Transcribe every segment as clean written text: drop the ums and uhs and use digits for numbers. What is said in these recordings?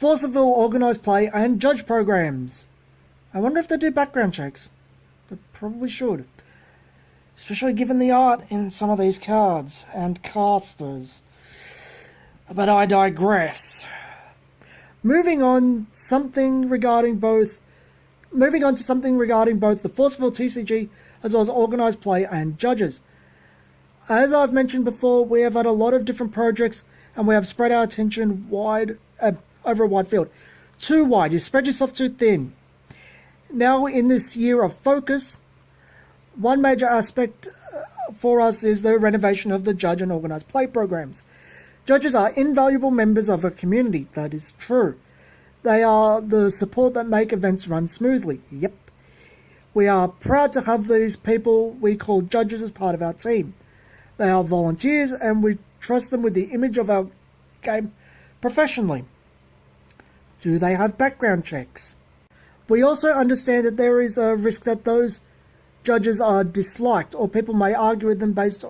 Forceville organise play and judge programs. I wonder if they do background checks. They probably should. Especially given the art in some of these cards and casters. But I digress. Moving on to something regarding both the Forceville TCG as well as organised play and judges. As I've mentioned before, we have had a lot of different projects and we have spread our attention wide over a wide field. Too wide, you spread yourself too thin. Now in this year of focus, one major aspect for us is the renovation of the judge and organised play programs. Judges are invaluable members of a community, that is true. They are the support that make events run smoothly, yep. We are proud to have these people we call judges as part of our team. They are volunteers and we trust them with the image of our game professionally. Do they have background checks? We also understand that there is a risk that those judges are disliked or people may argue with them based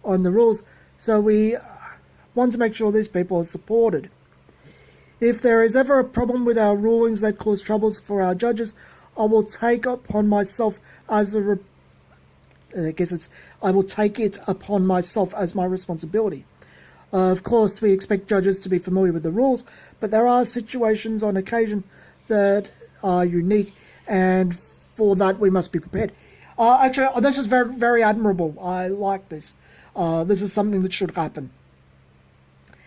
on the rules, so we want to make sure these people are supported. If there is ever a problem with our rulings that cause troubles for our judges, I will take upon myself as I will take it upon myself as my responsibility. Of course, we expect judges to be familiar with the rules, but there are situations on occasion that are unique, and for that we must be prepared. Actually, this is very, very admirable. I like this. This is something that should happen.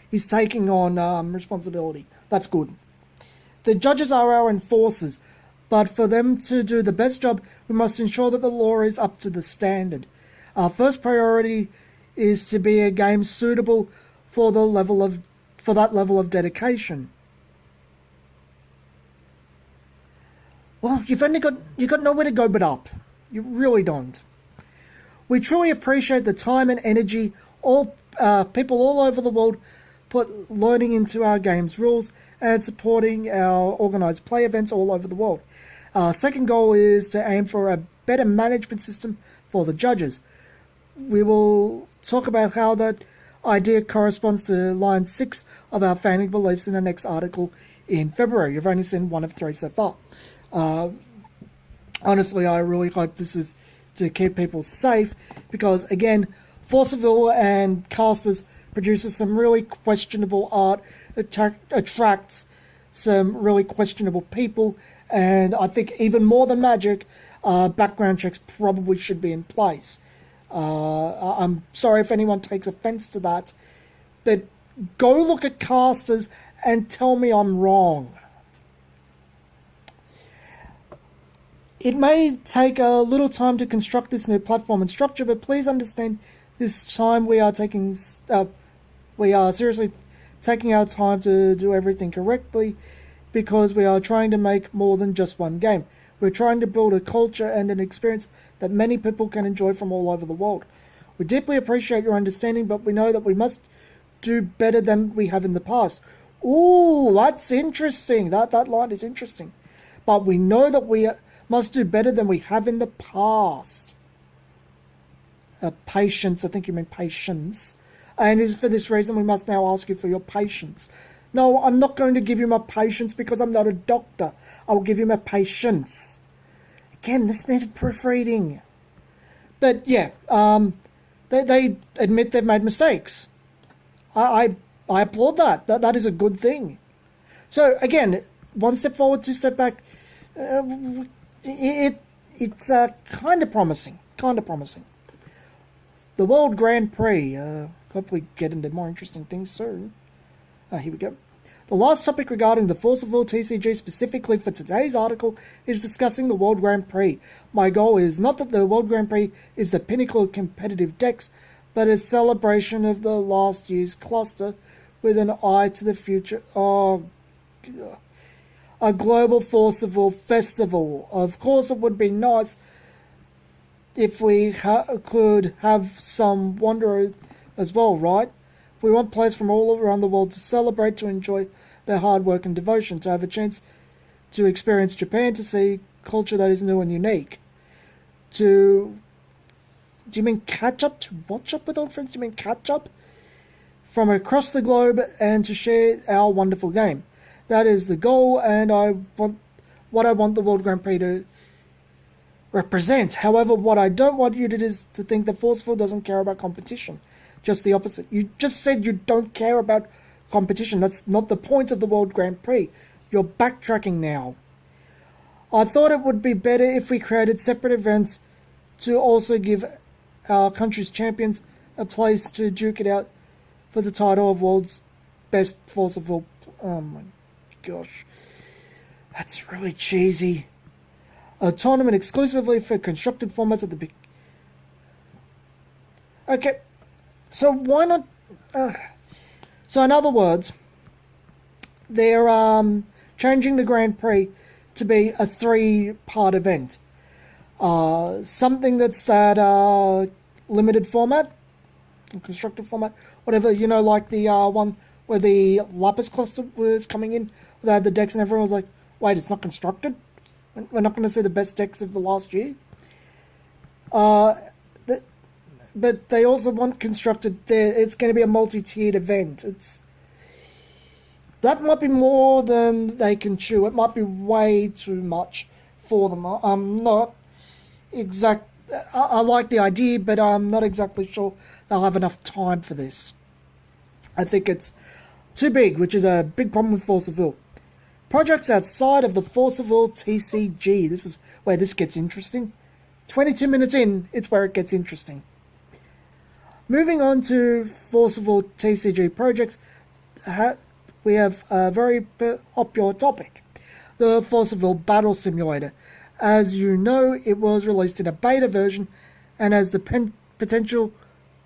He's taking on responsibility. That's good. The judges are our enforcers, but for them to do the best job, we must ensure that the law is up to the standard. Our first priority is to be a game suitable for that level of dedication. Well, you've got nowhere to go but up. You really don't. We truly appreciate the time and energy all people all over the world put learning into our game's rules and supporting our organised play events all over the world. Our second goal is to aim for a better management system for the judges. We will talk about how that idea corresponds to line 6 of our founding beliefs in the next article in February. You've only seen 1 of 3 so far. Honestly, I really hope this is to keep people safe because, again, Forceville and Casters produces some really questionable art, attracts some really questionable people, and I think even more than Magic, background checks probably should be in place. I'm sorry if anyone takes offense to that, but go look at Casters and tell me I'm wrong. It may take a little time to construct this new platform and structure, but please understand this time we are seriously taking our time to do everything correctly because we are trying to make more than just one game. We're trying to build a culture and an experience that many people can enjoy from all over the world. We deeply appreciate your understanding, but we know that we must do better than we have in the past. Ooh, that's interesting. That line is interesting. But we know that we must do better than we have in the past. Patience, I think you mean patience. And it is for this reason we must now ask you for your patience. No, I'm not going to give you my patience because I'm not a doctor. I will give you my patience. Again, this needed proofreading. But yeah, they admit they've made mistakes. I applaud that. That is a good thing. So again, 1 step forward, 2 step back. It's kind of promising. The World Grand Prix. Hope we get into more interesting things soon. Here we go. The last topic regarding the Forceville TCG specifically for today's article is discussing the World Grand Prix. My goal is not that the World Grand Prix is the pinnacle of competitive decks, but a celebration of the last year's cluster with an eye to the future. Oh, a global Forceville festival. Of course, it would be nice if we could have some wonder as well, right? We want players from all around the world to celebrate, to enjoy their hard work and devotion, to have a chance to experience Japan, to see culture that is new and unique. Do you mean catch up? To watch up with old friends? Do you mean catch up? From across the globe and to share our wonderful game. That is the goal, and I want the World Grand Prix to represent. However, what I don't want you to do is to think that Forceville doesn't care about competition. Just the opposite. You just said you don't care about competition. That's not the point of the World Grand Prix. You're backtracking now. I thought it would be better if we created separate events to also give our country's champions a place to duke it out for the title of world's best Forceville. Oh my gosh. That's really cheesy. A tournament exclusively for constructed formats at the big... Okay. So why not... So in other words, they're changing the Grand Prix to be a 3-part event. Something that's that limited format, constructed format, whatever, you know, like the one where the Lapis cluster was coming in, they had the decks and everyone was like, wait, it's not constructed? We're not going to see the best decks of the last year? But they also want constructed there. It's going to be a multi-tiered event. That might be more than they can chew. It might be way too much for them. I'm not exact. I like the idea, but I'm not exactly sure they'll have enough time for this. I think it's too big, which is a big problem with Forceville. Projects outside of the Forceville TCG. This is where this gets interesting. 22 minutes in, it's where it gets interesting. Moving on to Forceville TCG projects, we have a very popular topic, the Forceville Battle Simulator. As you know, it was released in a beta version and has the potential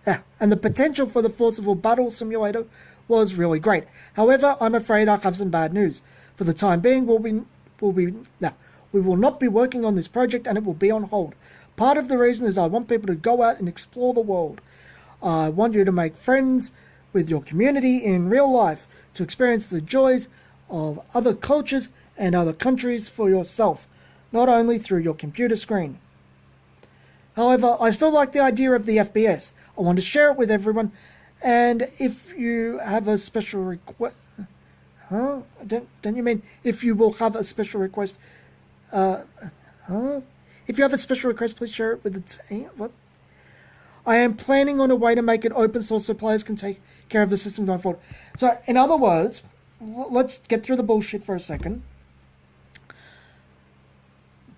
for the Forceville Battle Simulator was really great. However, I'm afraid I have some bad news. For the time being, we will not be working on this project and it will be on hold. Part of the reason is I want people to go out and explore the world. I want you to make friends with your community in real life, to experience the joys of other cultures and other countries for yourself, not only through your computer screen. However, I still like the idea of the FPS. I want to share it with everyone, and if you have a special request... Huh? Don't you mean if you will have a special request? If you have a special request, please share it with the team. What? I am planning on a way to make it open source so players can take care of the system going forward. So, in other words, let's get through the bullshit for a second.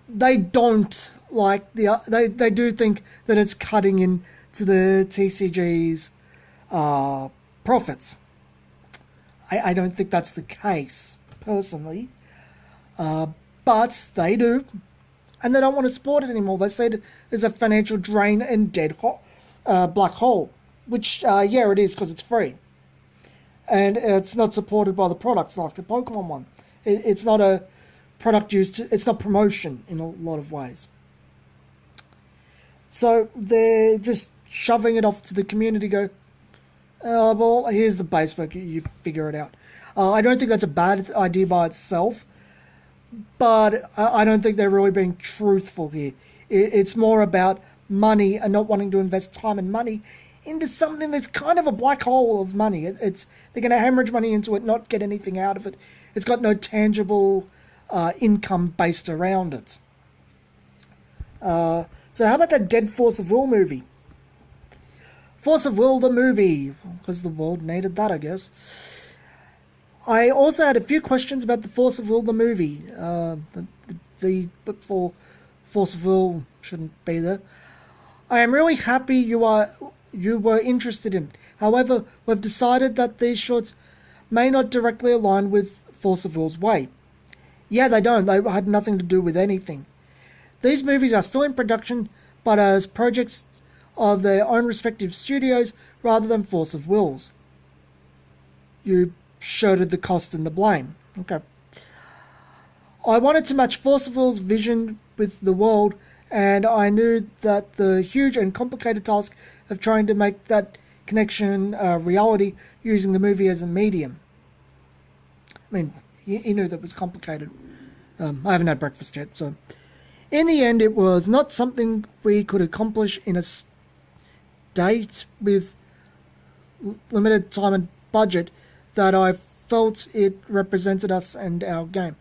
They don't like they do think that it's cutting into the TCG's profits. I don't think that's the case, personally. But they do. And they don't want to support it anymore. They say it is a financial drain and dead black hole. Which, yeah, it is, because it's free. And it's not supported by the products like the Pokemon one. It's not a product used to... It's not promotion in a lot of ways. So they're just shoving it off to the community, go, well, here's the base book, you figure it out. I don't think that's a bad idea by itself, but I don't think they're really being truthful here. It's more about money and not wanting to invest time and money into something that's kind of a black hole of money. They're going to hemorrhage money into it, not get anything out of it. It's got no tangible income based around it. So how about that dead Forceville movie? Forceville the movie, because the world needed that, I guess. I also had a few questions about the Forceville the movie. The book for Forceville shouldn't be there. I am really happy you were interested in it. However, we've decided that these shorts may not directly align with Forceville's way. Yeah, they don't. They had nothing to do with anything. These movies are still in production, but as projects of their own respective studios rather than Forceville's. You shouldered the cost and the blame. Okay. I wanted to match Forceville's vision with the world, and I knew that the huge and complicated task of trying to make that connection reality using the movie as a medium. I mean, you knew that was complicated. I haven't had breakfast yet, so... In the end, it was not something we could accomplish in a date with limited time and budget that I felt it represented us and our game.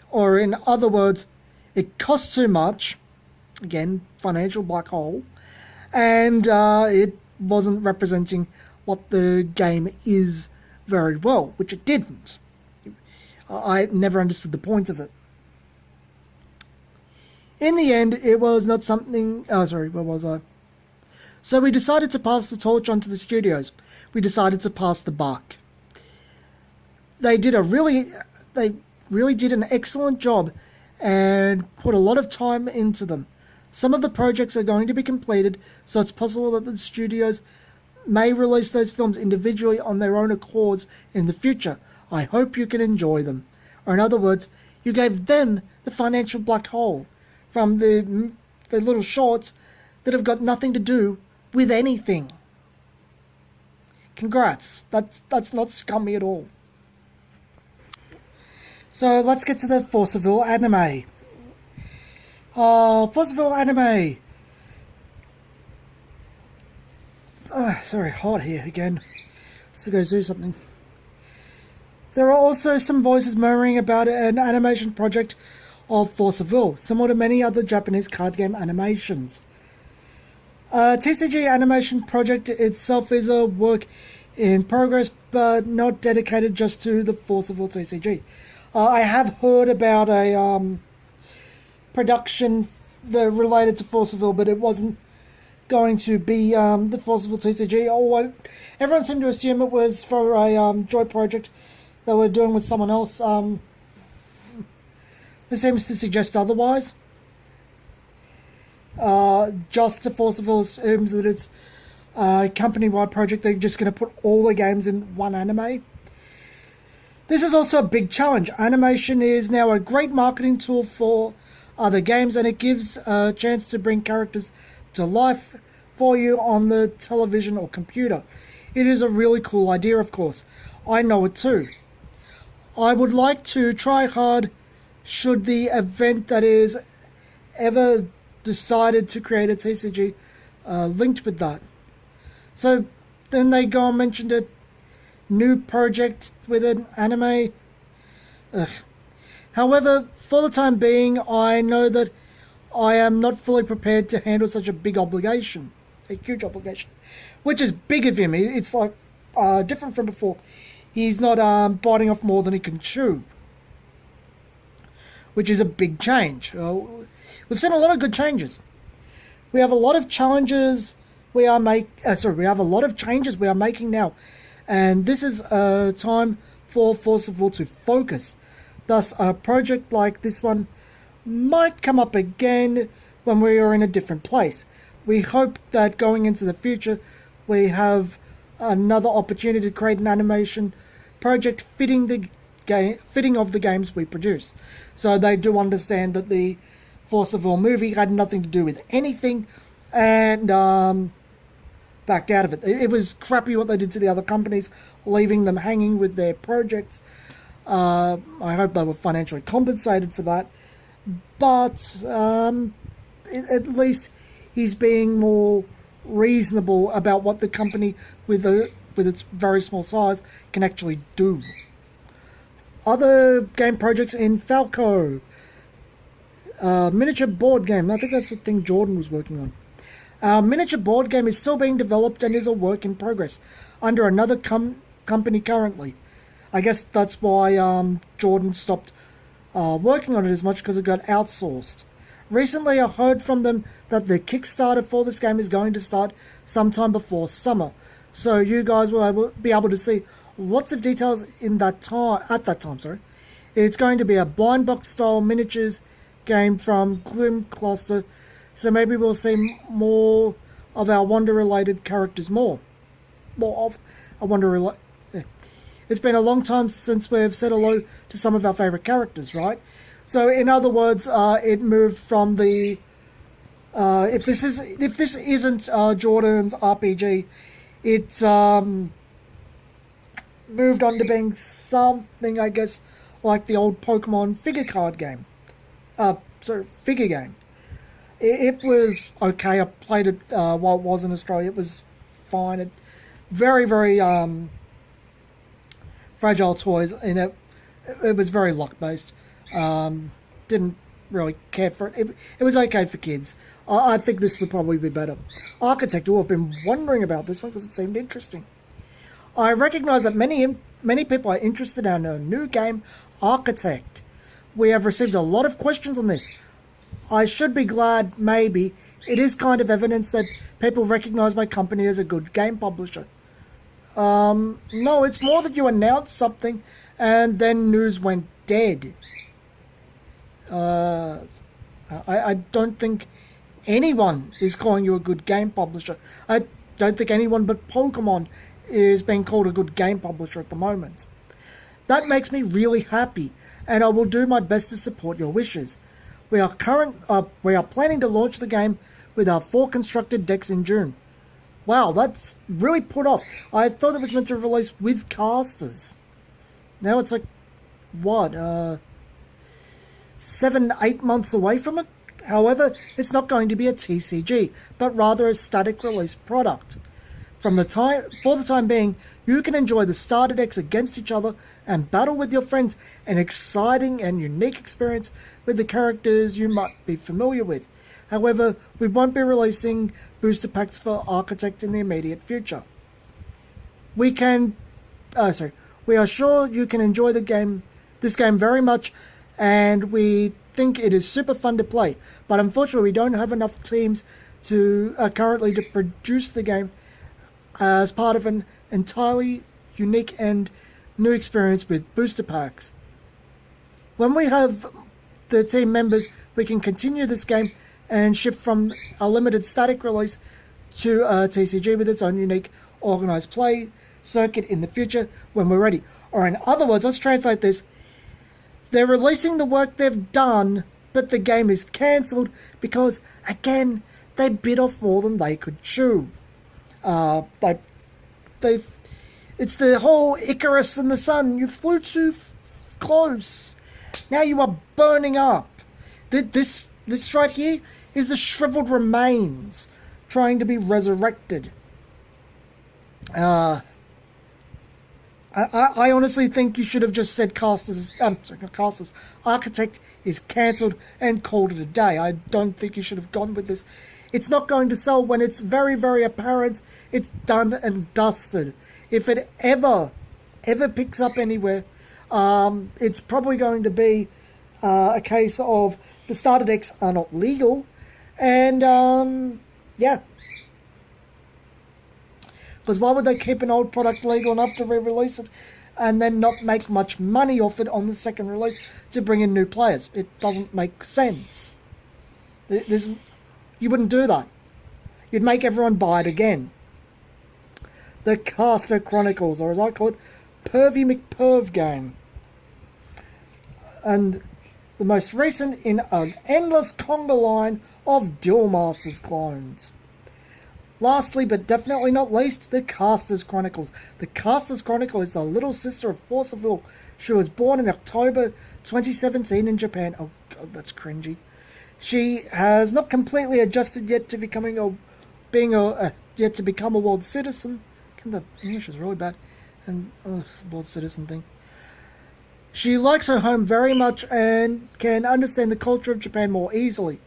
Or in other words, it cost too much, again, financial black hole, and it wasn't representing what the game is very well, which it didn't. I never understood the point of it. In the end, it was not something... Oh, sorry, where was I? So we decided to pass the torch onto the studios. We decided to pass the buck. They really did an excellent job and put a lot of time into them. Some of the projects are going to be completed, so it's possible that the studios may release those films individually on their own accords in the future. I hope you can enjoy them. Or in other words, you gave them the financial black hole from the little shorts that have got nothing to do with anything. Congrats. That's not scummy at all. So let's get to the Forceville anime. Forceville anime. Sorry, hot here again. Let's go do something. There are also some voices murmuring about an animation project of Forceville, similar to many other Japanese card game animations. TCG animation project itself is a work in progress, but not dedicated just to the Forceville TCG. I have heard about a production related to Forceville, but it wasn't going to be the Forceville TCG. Everyone seemed to assume it was for a joint project that we're doing with someone else. It seems to suggest otherwise. Just to Forceville assumes that it's a company-wide project. They're just going to put all the games in one anime. This is also a big challenge. Animation is now a great marketing tool for other games, and it gives a chance to bring characters to life for you on the television or computer. It is a really cool idea, of course. I know it too. I would like to try hard should the event that is ever decided to create a TCG linked with that. So then they go and mentioned a new project with an anime. Ugh. However, for the time being, I know that I am not fully prepared to handle such a big obligation. A huge obligation. Which is big of him. It's like different from before. He's not biting off more than he can chew. Which is a big change. We've seen a lot of good changes. We have a lot of challenges we have a lot of changes we are making now. And this is a time for Forceville to focus. Thus, a project like this one might come up again when we are in a different place. We hope that going into the future, we have another opportunity to create an animation project fitting of the games we produce. So they do understand that the Forceville movie had nothing to do with anything, and backed out of it. It was crappy what they did to the other companies, leaving them hanging with their projects. I hope they were financially compensated for that, but at least he's being more reasonable about what the company with its very small size can actually do. Other game projects in Falco, miniature board game. I think that's the thing Jordan was working on. Our miniature board game is still being developed and is a work in progress under another company currently. I guess that's why Jordan stopped working on it as much, because it got outsourced. Recently, I heard from them that the Kickstarter for this game is going to start sometime before summer, so you guys will be able to see lots of details at that time. It's going to be a blind box style miniatures game from Gloom Cluster, so maybe we'll see more of our Wonder-related characters more of a Wonder. It's been a long time since we've said hello to some of our favourite characters, right? So, in other words, it moved from the if this isn't Jordan's RPG, it's moved on to being something, I guess, like the old Pokemon figure card game. Figure game. It was okay. I played it while it was in Australia. It was fine. It very, very Fragile Toys, and it was very luck based. Didn't really care for it. It was okay for kids. I think this would probably be better. Architect, I've been wondering about this one because it seemed interesting. I recognise that many people are interested in our new game, Architect. We have received a lot of questions on this. I should be glad, maybe. It is kind of evidence that people recognise my company as a good game publisher. No, it's more that you announced something and then news went dead. I don't think anyone is calling you a good game publisher. I don't think anyone but Pokemon is being called a good game publisher at the moment. That makes me really happy, and I will do my best to support your wishes. We are planning to launch the game with our 4 constructed decks in June. Wow, that's really put off. I thought it was meant to release with casters. Now it's like, what, 7-8 months away from it? However, it's not going to be a TCG, but rather a static release product. For the time being, you can enjoy the starter decks against each other and battle with your friends, an exciting and unique experience with the characters you might be familiar with. However, we won't be releasing booster packs for Architect in the immediate future. We are sure you can enjoy this game very much, and we think it is super fun to play. But unfortunately, we don't have enough teams currently to produce the game as part of an entirely unique and new experience with booster packs. When we have the team members, we can continue this game and shift from a limited static release to a TCG with its own unique organized play circuit in the future when we're ready. Or in other words, let's translate this. They're releasing the work they've done, but the game is cancelled because, again, they bit off more than they could chew. It's the whole Icarus and the sun. You flew too close. Now you are burning up. This right here is the shriveled remains trying to be resurrected. I honestly think you should have just said Architect is cancelled and called it a day. I don't think you should have gone with this. It's not going to sell when it's very, very apparent it's done and dusted. If it ever picks up anywhere, it's probably going to be a case of the starter decks are not legal, and yeah. Because why would they keep an old product legal enough to re-release it and then not make much money off it on the second release to bring in new players? It doesn't make sense. You wouldn't do that. You'd make everyone buy it again. The Caster Chronicles, or as I call it, Pervy McPerv game. And the most recent in an endless conga line of Duel Masters clones. Lastly, but definitely not least, the Caster's Chronicles. The Caster's Chronicle is the little sister of Force of Will. She was born in October 2017 in Japan. Oh god, that's cringy. She has not completely adjusted yet to become a world citizen. The English is really bad, and world citizen thing. She likes her home very much and can understand the culture of Japan more easily.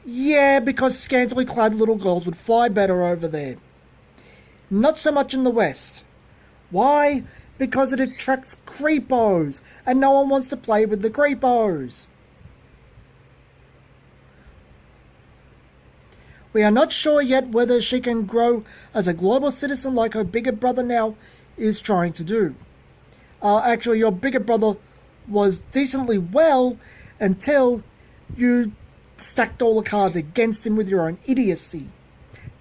Yeah, because scantily clad little girls would fly better over there. Not so much in the West. Why? Because it attracts creepos, and no one wants to play with the creepos. We are not sure yet whether she can grow as a global citizen like her bigger brother now is trying to do. Actually, your bigger brother was decently well until you stacked all the cards against him with your own idiocy.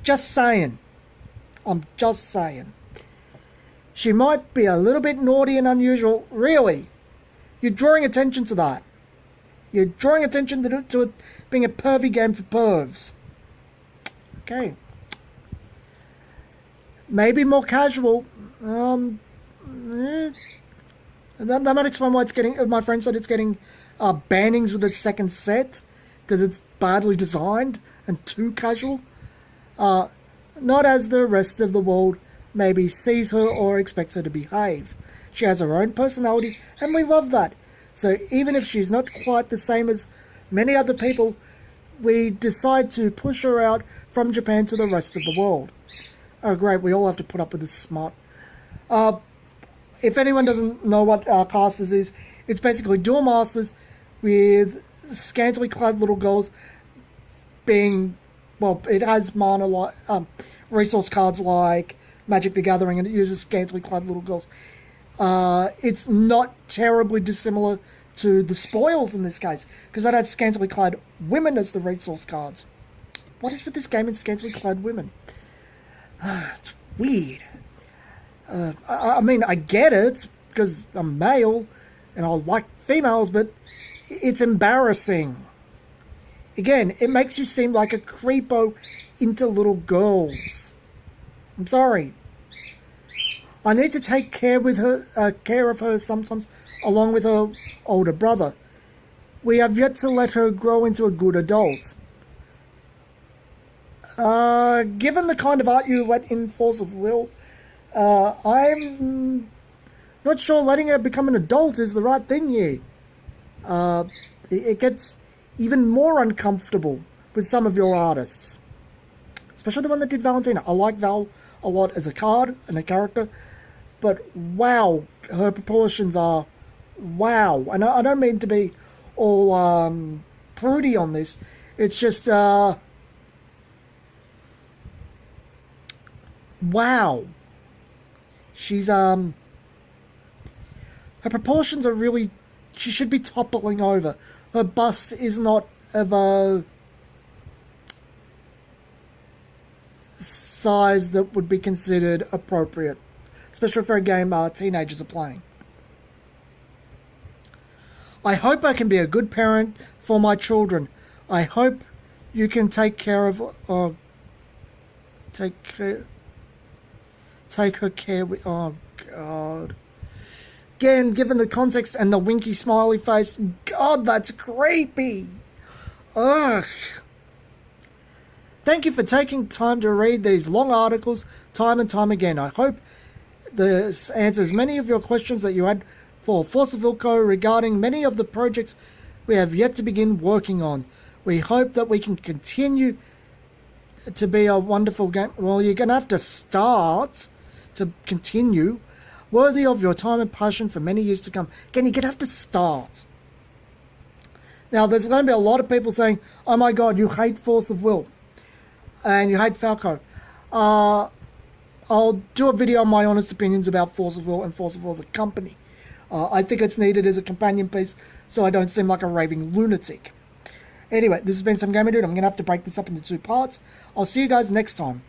Just saying. I'm just saying. She might be a little bit naughty and unusual. Really? You're drawing attention to that. You're drawing attention to it being a pervy game for pervs. Okay. Maybe more casual. That might explain why it's getting... My friend said it's getting bannings with its second set. Because it's badly designed and too casual. Not as the rest of the world maybe sees her or expects her to behave. She has her own personality, and we love that. So even if she's not quite the same as many other people, we decide to push her out from Japan to the rest of the world. Oh great, we all have to put up with this smart. If anyone doesn't know what Casters is, it's basically Duel Masters with scantily clad little girls being, well, it has mana like resource cards like Magic the Gathering, and it uses scantily clad little girls. It's not terribly dissimilar to the Spoils in this case, because that had scantily clad women as the resource cards. What is with this game and scantily clad women? It's weird. I mean, I get it, because I'm male, and I like females, but it's embarrassing. Again, it makes you seem like a creepo into little girls. I'm sorry. I need to take care of her sometimes, along with her older brother. We have yet to let her grow into a good adult. Given the kind of art you let in Force of Will, I'm not sure letting her become an adult is the right thing here. It gets even more uncomfortable with some of your artists. Especially the one that did Valentina. I like Val a lot as a card and a character, but wow, her proportions are wow. And I don't mean to be all prudy on this. It's just wow. She's her proportions are really, she should be toppling over. Her bust is not of a size that would be considered appropriate, especially for a game teenagers are playing. I hope I can be a good parent for my children. I hope you can take care of take her care with, oh god. Again, given the context and the winky smiley face, god, that's creepy. Ugh. Thank you for taking time to read these long articles time and time again. I hope this answers many of your questions that you had for Force of Wilco regarding many of the projects we have yet to begin working on. We hope that we can continue to be a wonderful game. Well, you're going to have to start to continue, worthy of your time and passion for many years to come. Again, you're going to have to start. Now, there's going to be a lot of people saying, oh my god, you hate Force of Will, and you hate Falco. I'll do a video on my honest opinions about Force of Will and Force of Will as a company. I think it's needed as a companion piece, so I don't seem like a raving lunatic. Anyway, this has been Some Gamer Dude. I'm going to have to break this up into 2 parts. I'll see you guys next time.